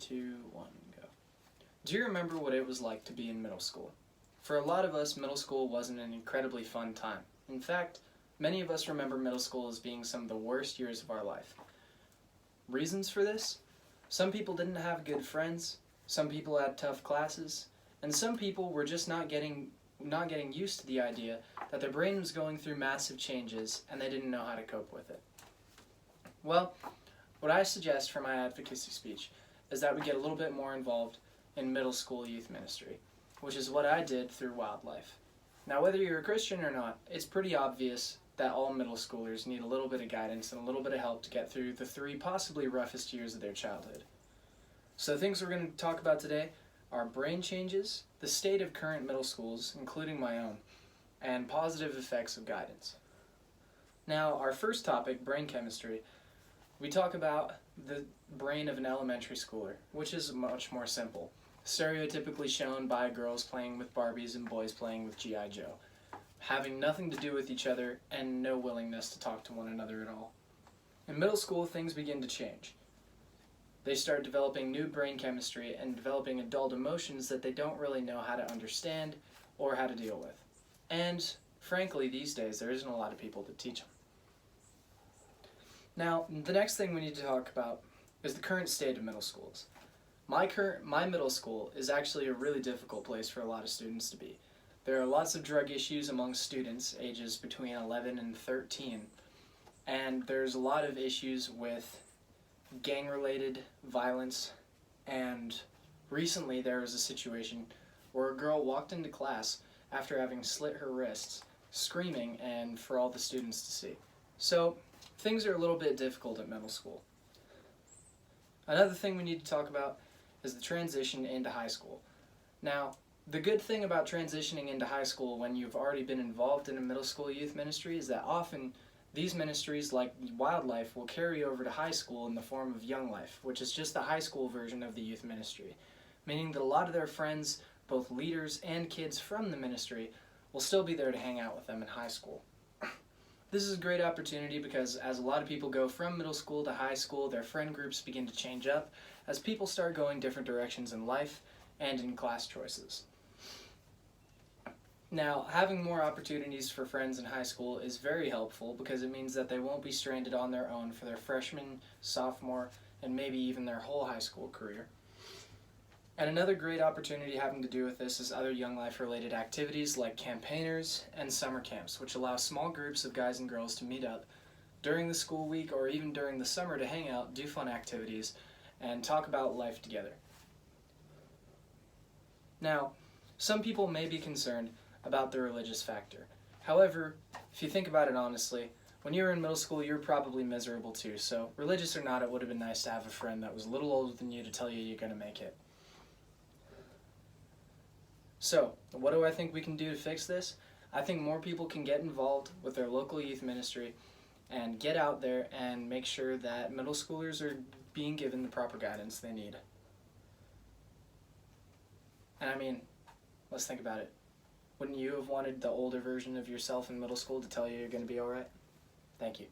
2, 1, go. Do you remember what it was like to be in middle school? For a lot of us, middle school wasn't an incredibly fun time. In fact, many of us remember middle school as being some of the worst years of our life. Reasons for this? Some people didn't have good friends, some people had tough classes, and some people were just not getting used to the idea that their brain was going through massive changes and they didn't know how to cope with it. Well, what I suggest for my advocacy speech is that we get a little bit more involved in middle school youth ministry, which is what I did through Wildlife. Now, whether you're a Christian or not, it's pretty obvious that all middle schoolers need a little bit of guidance and a little bit of help to get through the 3 possibly roughest years of their childhood. So the things we're going to talk about today are brain changes, the state of current middle schools, including my own, and positive effects of guidance. Now, our first topic, brain chemistry, we talk about the brain of an elementary schooler, which is much more simple, stereotypically shown by girls playing with Barbies and boys playing with G.I. Joe, having nothing to do with each other and no willingness to talk to one another at all. In middle school, things begin to change. They start developing new brain chemistry and developing adult emotions that they don't really know how to understand or how to deal with. And frankly, these days, there isn't a lot of people to teach them. Now, the next thing we need to talk about is the current state of middle schools. My middle school is actually a really difficult place for a lot of students to be. There are lots of drug issues among students ages between 11 and 13, and there's a lot of issues with gang-related violence, and recently there was a situation where a girl walked into class after having slit her wrists, screaming, and for all the students to see. So, things are a little bit difficult at middle school. Another thing we need to talk about is the transition into high school. Now, the good thing about transitioning into high school when you've already been involved in a middle school youth ministry is that often these ministries, like Wildlife, will carry over to high school in the form of Young Life, which is just the high school version of the youth ministry, meaning that a lot of their friends, both leaders and kids from the ministry, will still be there to hang out with them in high school. This is a great opportunity because as a lot of people go from middle school to high school, their friend groups begin to change up as people start going different directions in life and in class choices. Now, having more opportunities for friends in high school is very helpful because it means that they won't be stranded on their own for their freshman, sophomore, and maybe even their whole high school career. And another great opportunity having to do with this is other Young Life related activities like campaigners and summer camps, which allow small groups of guys and girls to meet up during the school week or even during the summer to hang out, do fun activities, and talk about life together. Now, some people may be concerned about the religious factor. However, if you think about it honestly, when you were in middle school, you were probably miserable too, so religious or not, it would have been nice to have a friend that was a little older than you to tell you you're going to make it. So, what do I think we can do to fix this? I think more people can get involved with their local youth ministry and get out there and make sure that middle schoolers are being given the proper guidance they need. And I mean, let's think about it. Wouldn't you have wanted the older version of yourself in middle school to tell you you're going to be alright? Thank you.